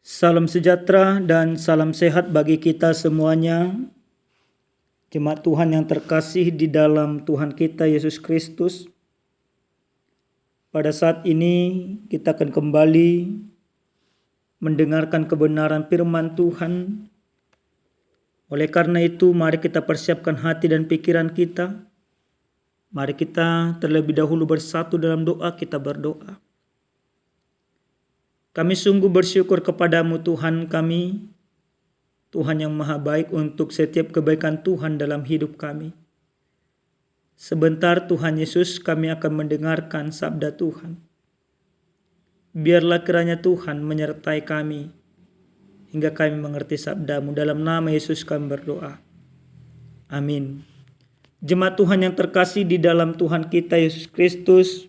Salam sejahtera dan salam sehat bagi kita semuanya. Jemaat Tuhan yang terkasih di dalam Tuhan kita Yesus Kristus. Pada saat ini kita akan kembali mendengarkan kebenaran firman Tuhan. Oleh karena itu mari kita persiapkan hati dan pikiran kita. Mari kita terlebih dahulu bersatu dalam doa, kita berdoa. Kami sungguh bersyukur kepadamu Tuhan kami, Tuhan yang maha baik untuk setiap kebaikan Tuhan dalam hidup kami. Sebentar Tuhan Yesus kami akan mendengarkan sabda Tuhan. Biarlah kiranya Tuhan menyertai kami, hingga kami mengerti sabdamu. Dalam nama Yesus kami berdoa. Amin. Jemaat Tuhan yang terkasih di dalam Tuhan kita Yesus Kristus,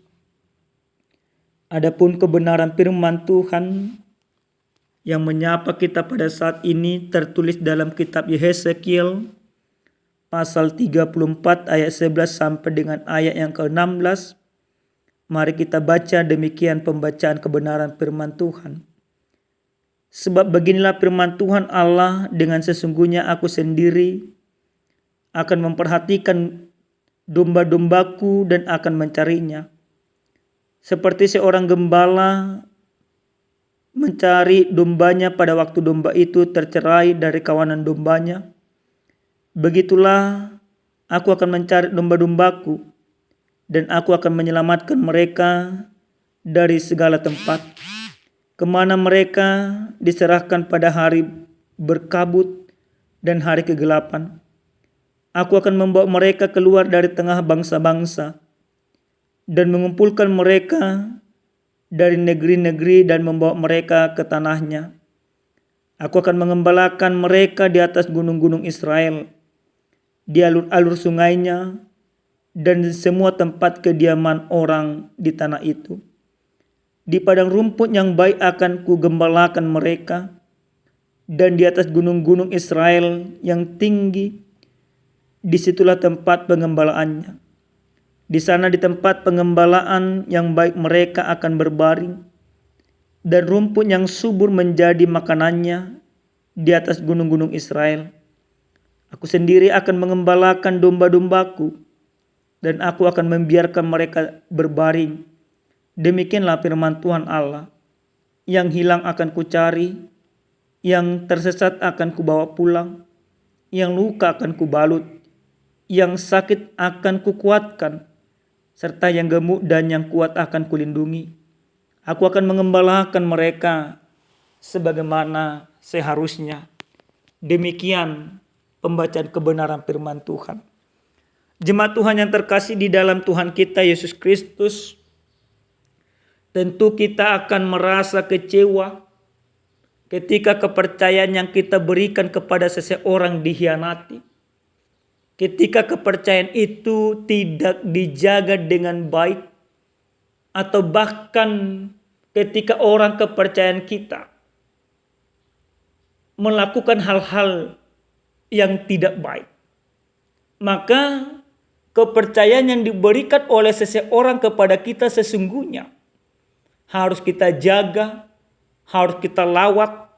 adapun kebenaran firman Tuhan yang menyapa kita pada saat ini tertulis dalam kitab Yehezekiel pasal 34 ayat 11 sampai dengan ayat yang ke-16. Mari kita baca demikian pembacaan kebenaran firman Tuhan. Sebab beginilah firman Tuhan Allah, dengan sesungguhnya aku sendiri akan memperhatikan domba-dombaku dan akan mencarinya. Seperti seorang gembala mencari dombanya pada waktu domba itu tercerai dari kawanan dombanya, begitulah aku akan mencari domba-dombaku dan aku akan menyelamatkan mereka dari segala tempat, kemana mereka diserahkan pada hari berkabut dan hari kegelapan. Aku akan membawa mereka keluar dari tengah bangsa-bangsa dan mengumpulkan mereka dari negeri-negeri dan membawa mereka ke tanahnya. Aku akan mengembalakan mereka di atas gunung-gunung Israel, di alur-alur sungainya, dan di semua tempat kediaman orang di tanah itu. Di padang rumput yang baik akan kugembalakan mereka, dan di atas gunung-gunung Israel yang tinggi, disitulah tempat pengembalaannya. Di sana di tempat pengembalaan yang baik mereka akan berbaring, dan rumput yang subur menjadi makanannya di atas gunung-gunung Israel. Aku sendiri akan mengembalakan domba-dombaku, dan aku akan membiarkan mereka berbaring. Demikianlah firman Tuhan Allah. Yang hilang akan kucari, yang tersesat akan kubawa pulang, yang luka akan kubalut, yang sakit akan kukuatkan, serta yang gemuk dan yang kuat akan kulindungi. Aku akan mengembalakan mereka sebagaimana seharusnya. Demikian pembacaan kebenaran firman Tuhan. Jemaat Tuhan yang terkasih di dalam Tuhan kita Yesus Kristus, tentu kita akan merasa kecewa ketika kepercayaan yang kita berikan kepada seseorang dikhianati. Ketika kepercayaan itu tidak dijaga dengan baik, atau bahkan ketika orang kepercayaan kita melakukan hal-hal yang tidak baik, maka kepercayaan yang diberikan oleh seseorang kepada kita sesungguhnya harus kita jaga, harus kita lawat,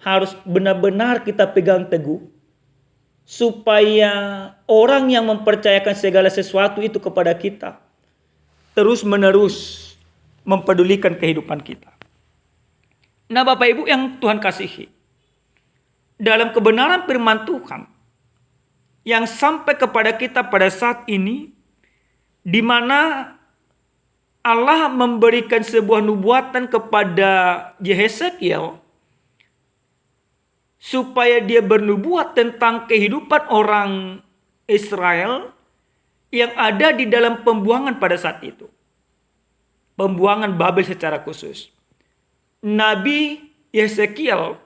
harus benar-benar kita pegang teguh, supaya orang yang mempercayakan segala sesuatu itu kepada kita terus-menerus mempedulikan kehidupan kita. Nah, Bapak Ibu yang Tuhan kasihi, dalam kebenaran firman Tuhan yang sampai kepada kita pada saat ini, di mana Allah memberikan sebuah nubuatan kepada Yehezekiel supaya dia bernubuat tentang kehidupan orang Israel yang ada di dalam pembuangan pada saat itu. Pembuangan Babel secara khusus. Nabi Yehezekiel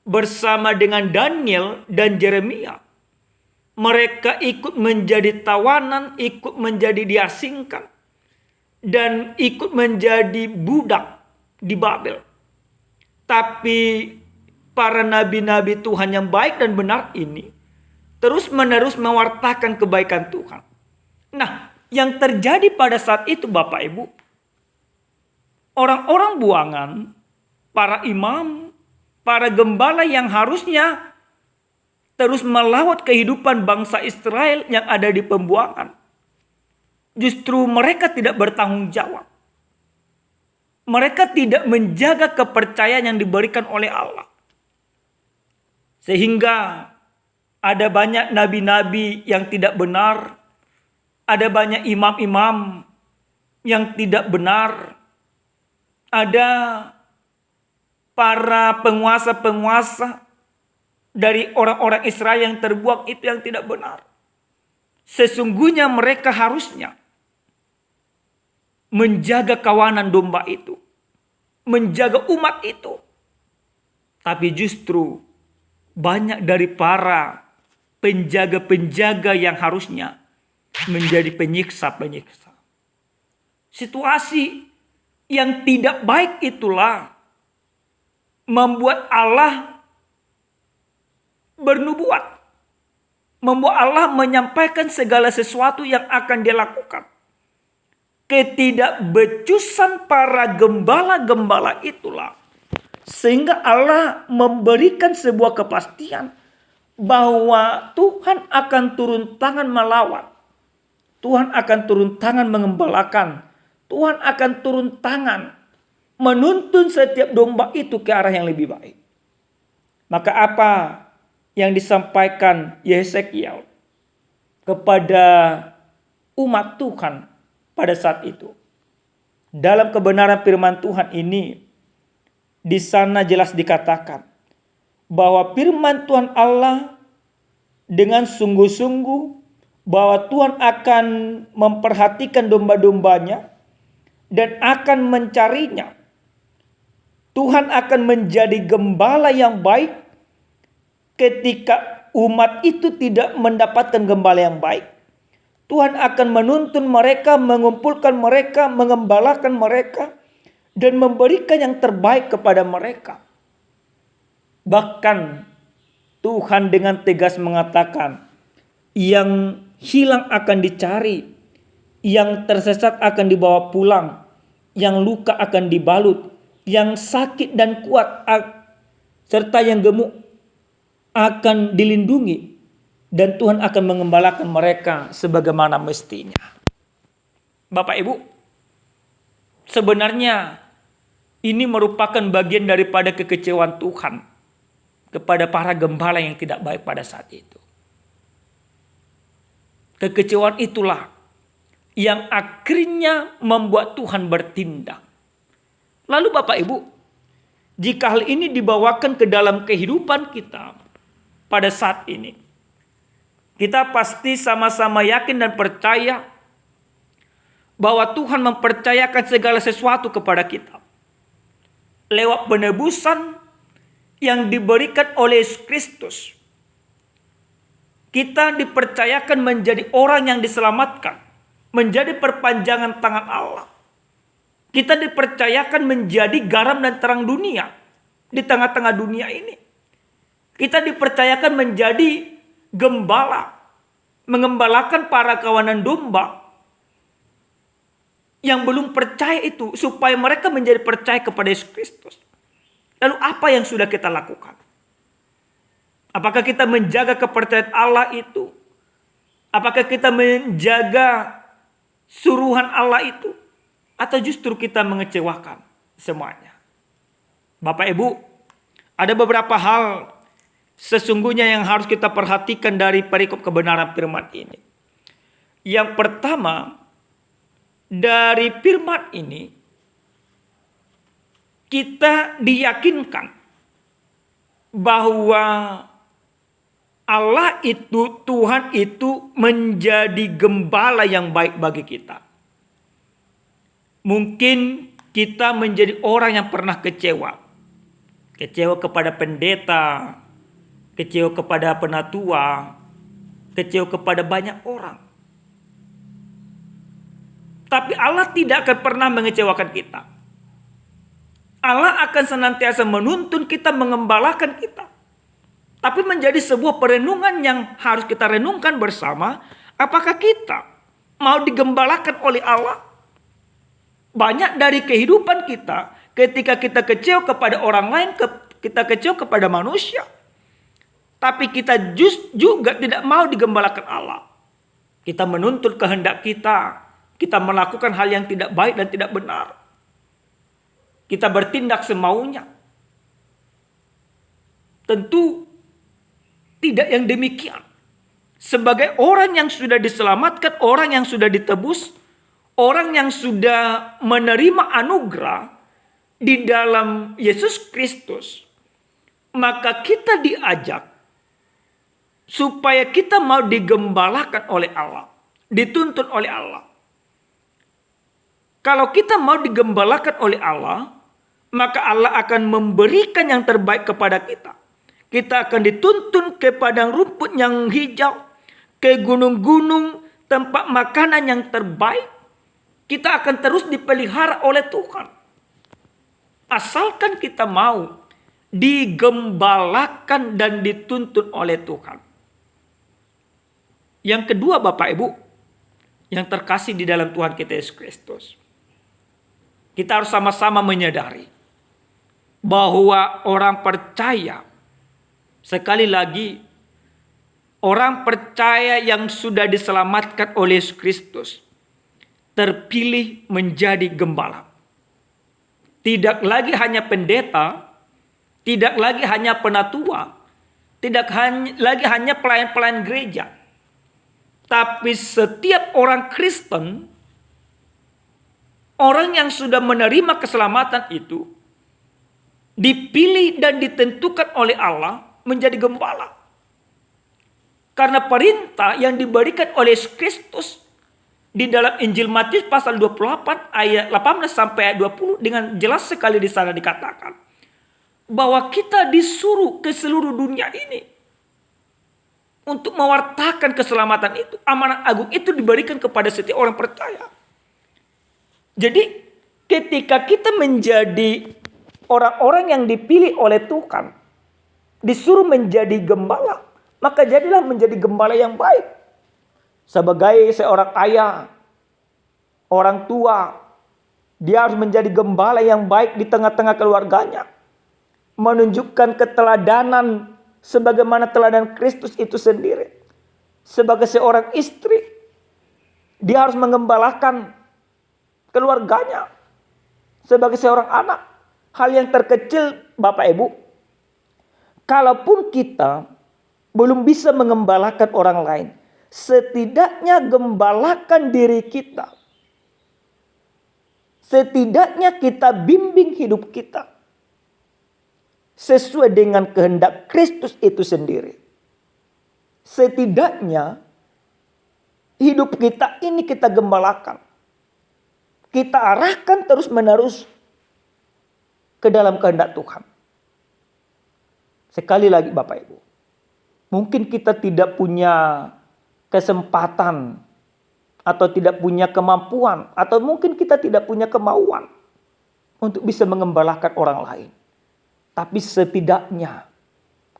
bersama dengan Daniel dan Yeremia, mereka ikut menjadi tawanan, ikut menjadi diasingkan, dan ikut menjadi budak di Babel. Tapi para nabi-nabi Tuhan yang baik dan benar ini terus-menerus mewartakan kebaikan Tuhan. Nah, yang terjadi pada saat itu Bapak Ibu, orang-orang buangan, para imam, para gembala yang harusnya terus melawat kehidupan bangsa Israel yang ada di pembuangan. Justru mereka tidak bertanggung jawab. Mereka tidak menjaga kepercayaan yang diberikan oleh Allah. Sehingga ada banyak nabi-nabi yang tidak benar. Ada banyak imam-imam yang tidak benar. Ada para penguasa-penguasa dari orang-orang Israel yang terbuang itu yang tidak benar. Sesungguhnya mereka harusnya menjaga kawanan domba itu, menjaga umat itu. Tapi justru banyak dari para penjaga-penjaga yang harusnya menjadi penyiksa-penyiksa. Situasi yang tidak baik itulah membuat Allah bernubuat. Membuat Allah menyampaikan segala sesuatu yang akan dia lakukan. Ketidakbecusan para gembala-gembala itulah sehingga Allah memberikan sebuah kepastian bahwa Tuhan akan turun tangan melawan. Tuhan akan turun tangan mengembalakan. Tuhan akan turun tangan menuntun setiap domba itu ke arah yang lebih baik. Maka apa yang disampaikan Yesekiel kepada umat Tuhan pada saat itu? Dalam kebenaran firman Tuhan ini, di sana jelas dikatakan bahwa firman Tuhan Allah dengan sungguh-sungguh bahwa Tuhan akan memperhatikan domba-dombanya dan akan mencarinya. Tuhan akan menjadi gembala yang baik ketika umat itu tidak mendapatkan gembala yang baik. Tuhan akan menuntun mereka, mengumpulkan mereka, mengembalakan mereka, dan memberikan yang terbaik kepada mereka. Bahkan Tuhan dengan tegas mengatakan, yang hilang akan dicari, yang tersesat akan dibawa pulang, yang luka akan dibalut, yang sakit dan kuat serta yang gemuk akan dilindungi, dan Tuhan akan mengembalakan mereka sebagaimana mestinya. Bapak Ibu, sebenarnya ini merupakan bagian daripada kekecewaan Tuhan kepada para gembala yang tidak baik pada saat itu. Kekecewaan itulah yang akhirnya membuat Tuhan bertindak. Lalu Bapak Ibu, jika hal ini dibawakan ke dalam kehidupan kita pada saat ini, kita pasti sama-sama yakin dan percaya bahwa Tuhan mempercayakan segala sesuatu kepada kita. Lewat penebusan yang diberikan oleh Yesus Kristus, kita dipercayakan menjadi orang yang diselamatkan, menjadi perpanjangan tangan Allah. Kita dipercayakan menjadi garam dan terang dunia di tengah-tengah dunia ini. Kita dipercayakan menjadi gembala, mengembalakan para kawanan domba yang belum percaya itu, supaya mereka menjadi percaya kepada Yesus Kristus. Lalu apa yang sudah kita lakukan? Apakah kita menjaga kepercayaan Allah itu? Apakah kita menjaga suruhan Allah itu? Atau justru kita mengecewakan semuanya? Bapak Ibu, ada beberapa hal sesungguhnya yang harus kita perhatikan dari perikop kebenaran firman ini. Yang pertama, dari firman ini kita diyakinkan bahwa Allah itu, Tuhan itu menjadi gembala yang baik bagi kita. Mungkin kita menjadi orang yang pernah kecewa. Kecewa kepada pendeta, kecewa kepada penatua, kecewa kepada banyak orang. Tapi Allah tidak akan pernah mengecewakan kita. Allah akan senantiasa menuntun kita, mengembalakan kita. Tapi menjadi sebuah perenungan yang harus kita renungkan bersama. Apakah kita mau digembalakan oleh Allah? Banyak dari kehidupan kita, ketika kita kecewa kepada orang lain, kita kecewa kepada manusia. Tapi kita juga tidak mau digembalakan Allah. Kita menuntut kehendak kita. Kita melakukan hal yang tidak baik dan tidak benar. Kita bertindak semaunya. Tentu tidak yang demikian. Sebagai orang yang sudah diselamatkan, orang yang sudah ditebus, orang yang sudah menerima anugerah di dalam Yesus Kristus, maka kita diajak supaya kita mau digembalakan oleh Allah, dituntun oleh Allah. Kalau kita mau digembalakan oleh Allah, maka Allah akan memberikan yang terbaik kepada kita. Kita akan dituntun ke padang rumput yang hijau, ke gunung-gunung, tempat makanan yang terbaik. Kita akan terus dipelihara oleh Tuhan. Asalkan kita mau digembalakan dan dituntun oleh Tuhan. Yang kedua, Bapak Ibu, yang terkasih di dalam Tuhan kita Yesus Kristus. Kita harus sama-sama menyadari bahwa orang percaya, sekali lagi, orang percaya yang sudah diselamatkan oleh Yesus Kristus, terpilih menjadi gembala. Tidak lagi hanya pendeta, tidak lagi hanya penatua, tidak lagi hanya pelayan-pelayan gereja. Tapi setiap orang Kristen, orang yang sudah menerima keselamatan itu, dipilih dan ditentukan oleh Allah menjadi gembala. Karena perintah yang diberikan oleh Yesus Kristus di dalam Injil Matius pasal 28 ayat 18 sampai ayat 20 dengan jelas sekali di sana dikatakan bahwa kita disuruh ke seluruh dunia ini untuk mewartakan keselamatan itu. Amanat agung itu diberikan kepada setiap orang percaya. Jadi ketika kita menjadi orang-orang yang dipilih oleh Tuhan, disuruh menjadi gembala, maka jadilah menjadi gembala yang baik. Sebagai seorang ayah, orang tua, dia harus menjadi gembala yang baik di tengah-tengah keluarganya. Menunjukkan keteladanan sebagaimana teladan Kristus itu sendiri. Sebagai seorang istri, dia harus mengembalakan keluarganya. Sebagai seorang anak, hal yang terkecil, Bapak Ibu, kalaupun kita belum bisa mengembalakan orang lain, setidaknya gembalakan diri kita. Setidaknya kita bimbing hidup kita sesuai dengan kehendak Kristus itu sendiri. Setidaknya hidup kita ini kita gembalakan. Kita arahkan terus-menerus ke dalam kehendak Tuhan. Sekali lagi Bapak Ibu, mungkin kita tidak punya kesempatan atau tidak punya kemampuan atau mungkin kita tidak punya kemauan untuk bisa mengembalakan orang lain. Tapi setidaknya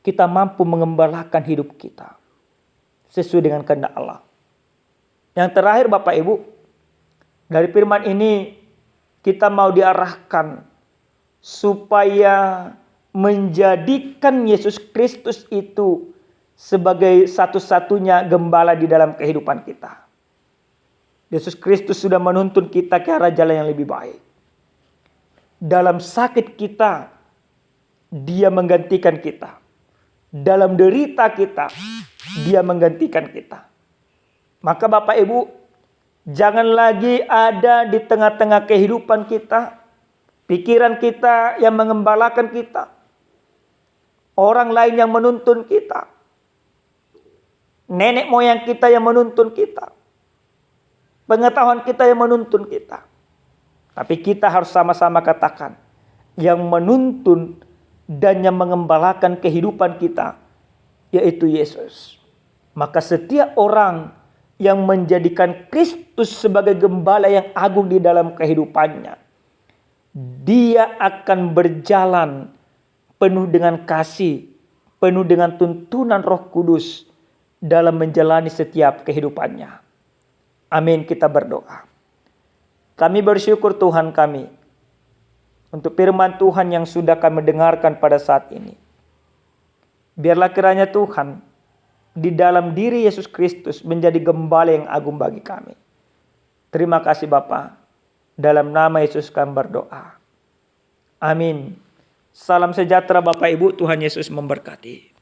kita mampu mengembalakan hidup kita sesuai dengan kehendak Allah. Yang terakhir Bapak Ibu, dari firman ini kita mau diarahkan supaya menjadikan Yesus Kristus itu sebagai satu-satunya gembala di dalam kehidupan kita. Yesus Kristus sudah menuntun kita ke arah jalan yang lebih baik. Dalam sakit kita, Dia menggantikan kita. Dalam derita kita, Dia menggantikan kita. Maka Bapak Ibu, jangan lagi ada di tengah-tengah kehidupan kita, pikiran kita yang mengembalakan kita, orang lain yang menuntun kita, nenek moyang kita yang menuntun kita, pengetahuan kita yang menuntun kita. Tapi kita harus sama-sama katakan, yang menuntun dan yang mengembalakan kehidupan kita, yaitu Yesus. Maka setiap orang yang menjadikan Kristus sebagai gembala yang agung di dalam kehidupannya, dia akan berjalan penuh dengan kasih, penuh dengan tuntunan Roh Kudus dalam menjalani setiap kehidupannya. Amin, kita berdoa. Kami bersyukur Tuhan kami untuk firman Tuhan yang sudah kami dengarkan pada saat ini. Biarlah kiranya Tuhan di dalam diri Yesus Kristus menjadi gembala yang agung bagi kami. Terima kasih Bapa. Dalam nama Yesus kami berdoa. Amin. Salam sejahtera Bapak Ibu, Tuhan Yesus memberkati.